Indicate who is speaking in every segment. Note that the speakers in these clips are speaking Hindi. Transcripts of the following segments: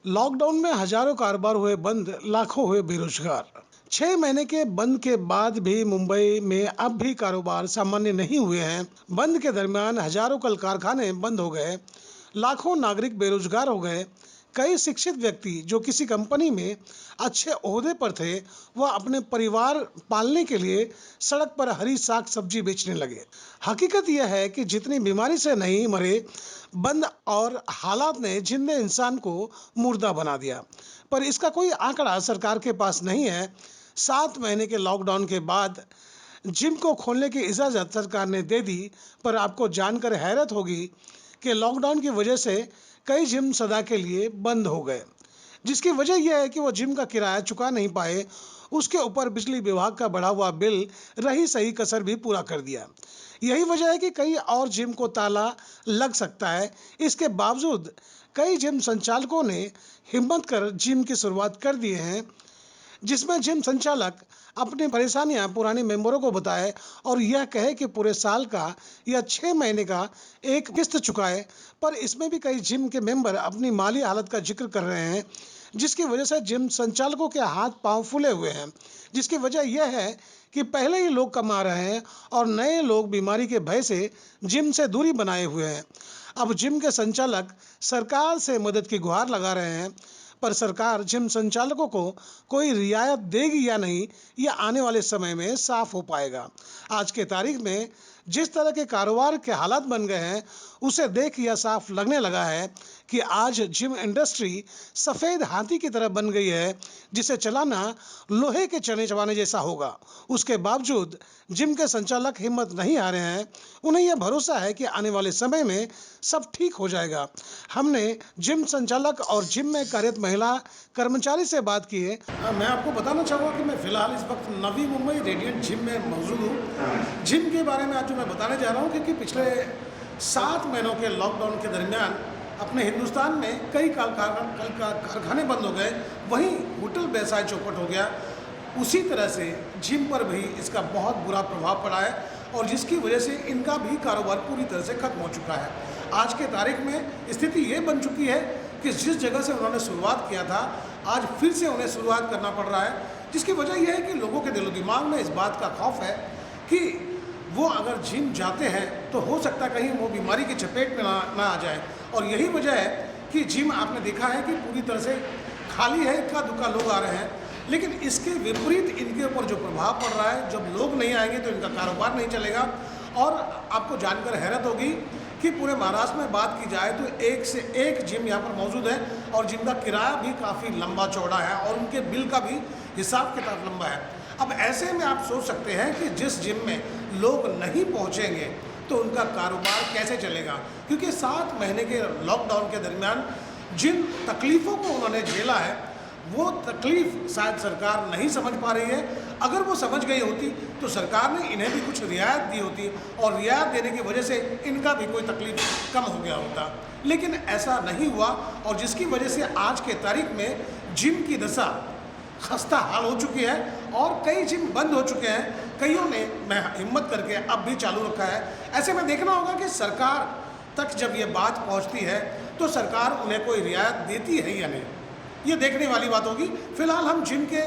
Speaker 1: लॉकडाउन में हजारों कारोबार हुए बंद, लाखों हुए बेरोजगार। 6 महीने के बंद के बाद भी मुंबई में अब भी कारोबार सामान्य नहीं हुए हैं। बंद के दरमियान हजारों कल कारखाने बंद हो गए, लाखों नागरिक बेरोजगार हो गए। कई शिक्षित व्यक्ति जो किसी कंपनी में अच्छे ओहदे पर थे, वह अपने परिवार पालने के लिए सड़क पर हरी साग सब्जी बेचने लगे। हकीकत यह है कि जितनी बीमारी से नहीं मरे, बंद और हालात ने जिंदे इंसान को मुर्दा बना दिया। पर इसका कोई आंकड़ा सरकार के पास नहीं है। 7 महीने के लॉकडाउन के बाद जिम को खोलने की इजाज़त सरकार ने दे दी, पर आपको जानकर हैरत होगी कि लॉकडाउन की वजह से कई जिम सदा के लिए बंद हो गए। जिसकी वजह यह है कि वो जिम का किराया चुका नहीं पाए, उसके ऊपर बिजली विभाग का बढ़ा हुआ बिल रही सही कसर भी पूरा कर दिया। यही वजह है कि कई और जिम को ताला लग सकता है। इसके बावजूद कई जिम संचालकों ने हिम्मत कर जिम की शुरुआत कर दिए हैं, जिसमें जिम संचालक अपनी परेशानियां पुराने मेंबरों को बताए और यह कहे कि पूरे साल का या 6 महीने का एक किस्त चुकाए। पर इसमें भी कई जिम के मेंबर अपनी माली हालत का जिक्र कर रहे हैं, जिसकी वजह से जिम संचालकों के हाथ पांव फूले हुए हैं। जिसकी वजह यह है कि पहले ही लोग कमा रहे हैं और नए लोग बीमारी के भय से जिम से दूरी बनाए हुए हैं। अब जिम के संचालक सरकार से मदद की गुहार लगा रहे हैं, पर सरकार जिम संचालकों को कोई रियायत देगी या नहीं, यह आने वाले समय में साफ हो पाएगा। आज के तारीख में जिस तरह के कारोबार के हालात बन गए हैं, उसे देख यह साफ लगने लगा है कि आज जिम इंडस्ट्री सफ़ेद हाथी की तरह बन गई है, जिसे चलाना लोहे के चने चबाने जैसा होगा। उसके बावजूद जिम के संचालक हिम्मत नहीं हारे हैं। उन्हें यह भरोसा है कि आने वाले समय में सब ठीक हो जाएगा। हमने जिम संचालक और जिम में कार्यरत महिला कर्मचारी से बात की है। मैं आपको बताना चाहूँगा कि मैं फिलहाल इस वक्त नवी मुंबई रेडियंट जिम में मौजूद हूँ। जिम के बारे में आज जो मैं बताने जा रहा हूँ, क्योंकि पिछले 7 महीनों के लॉकडाउन के दरमियान अपने हिंदुस्तान में कई कारखाने बंद हो गए, वहीं होटल व्यवसाय चौपट हो गया। उसी तरह से जिम पर भी इसका बहुत बुरा प्रभाव पड़ा है और जिसकी वजह से इनका भी कारोबार पूरी तरह से खत्म हो चुका है। आज के तारीख में स्थिति ये बन चुकी है कि जिस जगह से उन्होंने शुरुआत किया था, आज फिर से उन्हें शुरुआत करना पड़ रहा है। जिसकी वजह यह है कि लोगों के दिलो दिमाग में इस बात का खौफ है कि वो अगर जिम जाते हैं तो हो सकता है कहीं वो बीमारी की चपेट में ना आ जाए। और यही वजह है कि जिम आपने देखा है कि पूरी तरह से खाली है, इक्का दुक्का लोग आ रहे हैं। लेकिन इसके विपरीत इनके ऊपर जो प्रभाव पड़ रहा है, जब लोग नहीं आएंगे तो इनका कारोबार नहीं चलेगा। और आपको जानकर हैरत होगी कि पूरे महाराष्ट्र में बात की जाए तो एक से एक जिम यहाँ पर मौजूद है और जिम का किराया भी काफ़ी लंबा चौड़ा है और उनके बिल का भी हिसाब किताब लंबा है। अब ऐसे में आप सोच सकते हैं कि जिस जिम में लोग नहीं पहुँचेंगे तो उनका कारोबार कैसे चलेगा, क्योंकि 7 महीने के लॉकडाउन के दरमियान जिन तकलीफ़ों को उन्होंने झेला है, वो तकलीफ़ शायद सरकार नहीं समझ पा रही है। अगर वो समझ गई होती तो सरकार ने इन्हें भी कुछ रियायत दी होती और रियायत देने की वजह से इनका भी कोई तकलीफ कम हो गया होता। लेकिन ऐसा नहीं हुआ और जिसकी वजह से आज के तारीख में जिम की दशा खस्ता हाल हो चुकी है और कई जिम बंद हो चुके हैं। कईयों ने हिम्मत करके अब भी चालू रखा है। ऐसे में देखना होगा कि सरकार तक जब ये बात पहुंचती है तो सरकार उन्हें कोई रियायत देती है या नहीं, ये देखने वाली बात होगी। फिलहाल हम जिम के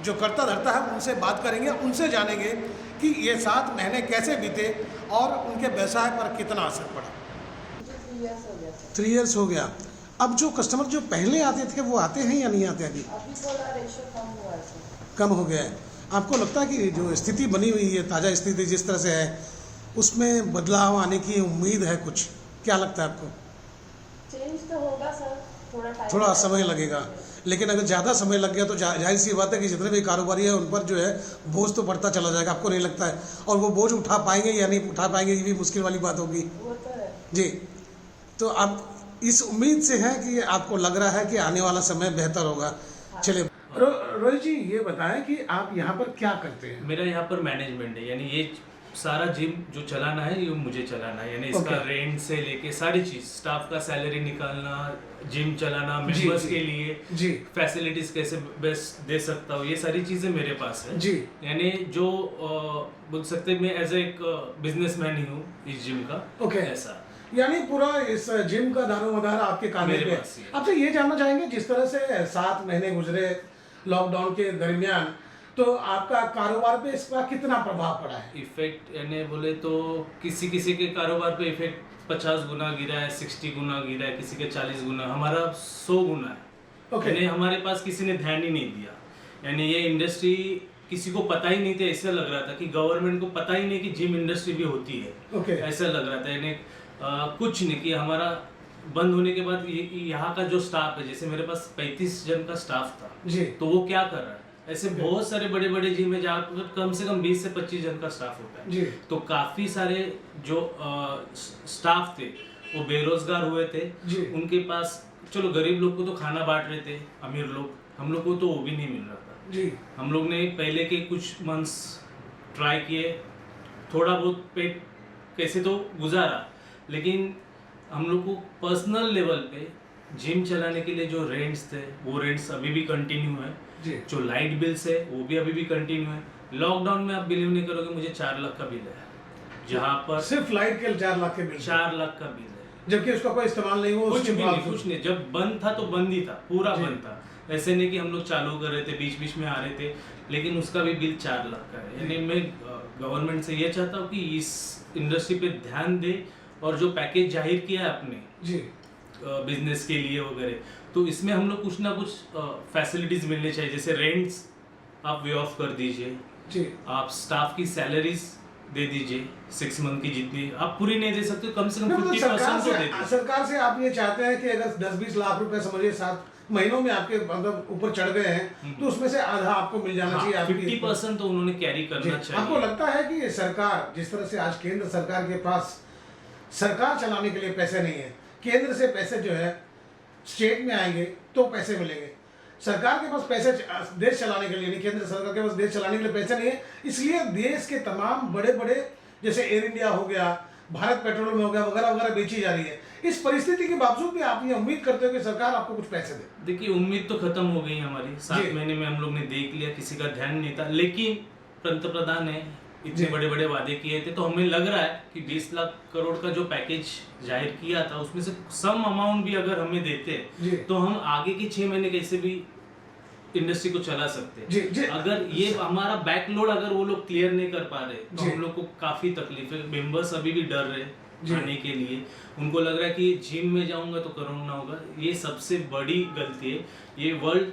Speaker 1: जो करता धरता है उनसे बात करेंगे, उनसे जानेंगे कि ये 7 महीने कैसे बीते और उनके व्यवसाय पर कितना असर पड़ा। 3 इयर्स हो गया। अब जो कस्टमर जो पहले आते थे वो आते हैं या नहीं आते? अभी
Speaker 2: थोड़ा रेशो कम हुआ है।
Speaker 1: कम हो गया है। आपको लगता है कि जो स्थिति बनी हुई है, ताज़ा स्थिति जिस तरह से है, उसमें बदलाव आने की उम्मीद है? कुछ क्या लगता है आपको?
Speaker 2: चेंज तो होगा सर,
Speaker 1: थोड़ा समय लगेगा, लेकिन अगर ज़्यादा समय लग गया तो जाहिर सी बात है कि जितने भी कारोबारी है उन पर जो है बोझ तो बढ़ता चला जाएगा। आपको नहीं लगता है? और वो बोझ उठा पाएंगे या नहीं उठा पाएंगे, ये भी मुश्किल वाली बात होगी।
Speaker 2: वो तो है
Speaker 1: जी। तो आप इस उम्मीद से हैं कि आपको लग रहा है कि आने वाला समय बेहतर होगा।
Speaker 2: हाँ।
Speaker 1: चलिए रोहित जी, ये बताएं कि आप यहाँ पर क्या करते हैं?
Speaker 3: मेरा यहाँ पर मैनेजमेंट है, यानी ये सारा जिम जो चलाना है ये मुझे चलाना है, यानी इसका रेंट से लेके सारी चीज, स्टाफ का सैलरी निकालना, जिम चलाना, मेंबर्स के लिए फैसिलिटीज कैसे बेस्ट दे सकता हूँ, ये सारी चीजें मेरे पास है
Speaker 1: जी।
Speaker 3: यानी जो बोल सकते मैं एज एक बिजनेसमैन ही हूँ इस जिम का।
Speaker 1: ओके।
Speaker 3: ऐसा
Speaker 1: यानी पूरा इस जिम का दारोमदार आपके कांधे
Speaker 3: मेरे
Speaker 1: पे
Speaker 3: पास ही है।
Speaker 1: आपसे ये जानना चाहेंगे, जिस तरह से 7 महीने गुजरे लॉकडाउन के दरमियान, तो आपका कारोबार पे इसका कितना प्रभाव पड़ा है?
Speaker 3: इफेक्ट यानी बोले तो किसी किसी के कारोबार पे इफेक्ट 50 गुना गिरा है, 60 गुना गिरा है, किसी के 40 गुना, हमारा 100 गुना है।
Speaker 1: ओके।
Speaker 3: यानी हमारे पास किसी ने ध्यान ही नहीं दिया। यानी ये इंडस्ट्री किसी को पता ही नहीं था, ऐसा लग रहा था कि गवर्नमेंट को पता ही नहीं कि जिम इंडस्ट्री भी होती है।
Speaker 1: ओके।
Speaker 3: ऐसा लग रहा था। यानी कुछ नहीं कि हमारा बंद होने के बाद यहाँ का जो स्टाफ है, जैसे मेरे पास 35 जन का स्टाफ था,
Speaker 1: जी।
Speaker 3: तो वो क्या कर रहा है? ऐसे बहुत सारे बड़े बड़े जिम है जहाँ पर कम से कम 20 से 25 जन का स्टाफ होता है।
Speaker 1: जी।
Speaker 3: तो काफी सारे जो स्टाफ थे वो बेरोजगार हुए थे।
Speaker 1: जी।
Speaker 3: उनके पास, चलो गरीब लोग को तो खाना बांट रहे थे, अमीर लोग, हम लोग को तो वो भी नहीं मिल रहा था।
Speaker 1: जी।
Speaker 3: हम लोग ने पहले के कुछ मंथ्स ट्राई किए, थोड़ा बहुत पेट कैसे तो गुजारा, लेकिन हम लोग को पर्सनल लेवल पे जिम चलाने के लिए जो रेंट्स थे वो रेंट्स अभी भी कंटिन्यू है।
Speaker 1: जी।
Speaker 3: जो लाइट बिल्स है वो भी अभी भी कंटिन्यू है। लॉकडाउन में आप बिलीव नहीं करोगे, मुझे 4 लाख का बिल है, जहाँ पर
Speaker 1: सिर्फ लाइट के 4 लाख के बिल,
Speaker 3: 4 लाख का बिल है।
Speaker 1: जबकि उसका कोई इस्तेमाल नहीं हुआ,
Speaker 3: कुछ
Speaker 1: उसके
Speaker 3: भी नहीं,
Speaker 1: बावजूद।
Speaker 3: कुछ नहीं। जब बंद था तो बंद ही था, पूरा
Speaker 1: जी।
Speaker 3: बंद था। ऐसे नहीं कि हम लोग चालू कर रहे थे, बीच बीच में आ रहे थे, लेकिन उसका भी बिल 4 लाख का है। यानी मैं गवर्नमेंट से ये चाहता हूँ कि इस इंडस्ट्री पे ध्यान दे, और जो पैकेज जाहिर किया है आपने
Speaker 1: जी।
Speaker 3: बिजनेस के लिए वगैरह, तो इसमें हम लोग कुछ ना कुछ फैसिलिटीज मिलने चाहिए। जैसे रेंट्स आप वे ऑफ कर दीजिए,
Speaker 1: जी।
Speaker 3: आप स्टाफ की सैलरीज दे दीजिए, 6 मंथ की जितनी आप पूरी नहीं दे सकते, कम से कम 50% तो दे दीजिए।
Speaker 1: सरकार से आप ये चाहते हैं कि अगर 10-20 लाख रुपए समझिए 7 महीनों में आपके मतलब ऊपर चढ़ गए हैं, तो उसमें से आधा आपको मिल जाना चाहिए। आपकी
Speaker 3: 50% तो उन्होंने कैरी करना चाहिए।
Speaker 1: आपको लगता है कि सरकार, जिस तरह से आज केंद्र सरकार के पास सरकार चलाने के लिए पैसे नहीं है, केंद्र से पैसे जो है स्टेट में आएंगे तो पैसे मिलेंगे, सरकार के पास पैसे देश चलाने के लिए नहीं, केंद्र सरकार के पास देश चलाने के लिए पैसे नहीं है, इसलिए देश के तमाम बड़े बड़े जैसे एयर इंडिया हो गया, भारत पेट्रोलियम हो गया, वगैरह वगैरह बेची जा रही है। इस परिस्थिति के बावजूद भी आप ये उम्मीद करते हो कि सरकार आपको कुछ पैसे दे?
Speaker 3: देखिए, उम्मीद तो खत्म हो गई हमारी। 7 महीने में हम लोग ने देख लिया, किसी का ध्यान नहीं था, लेकिन पंतप्रधान ने इतने बड़े बड़े वादे किए थे, तो हमें लग रहा है कि 20 लाख करोड़ का जो पैकेज जाहिर किया था उसमें से सम अमाउंट भी अगर हमें देते तो हम आगे के 6 महीने कैसे भी इंडस्ट्री को चला सकते
Speaker 1: जी, जी।
Speaker 3: अगर ये हमारा बैकलोड अगर वो लोग क्लियर नहीं कर पा रहे तो
Speaker 1: जी।
Speaker 3: हम लोग को काफी तकलीफ है। मेंबर्स अभी भी डर रहे
Speaker 1: जी।
Speaker 3: आने के लिए, उनको लग रहा है कि जिम में जाऊंगा तो कोरोना होगा। ये सबसे बड़ी गलती है। ये वर्ल्ड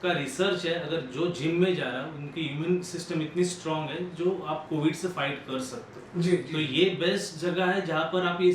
Speaker 3: का रिसर्च है, अगर जो जिम में जा रहा है उनकी इम्यून सिस्टम इतनी स्ट्रांग है जो आप कोविड से फाइट कर सकते हो।
Speaker 1: जी,
Speaker 3: तो ये बेस्ट जगह है जहाँ पर आप ये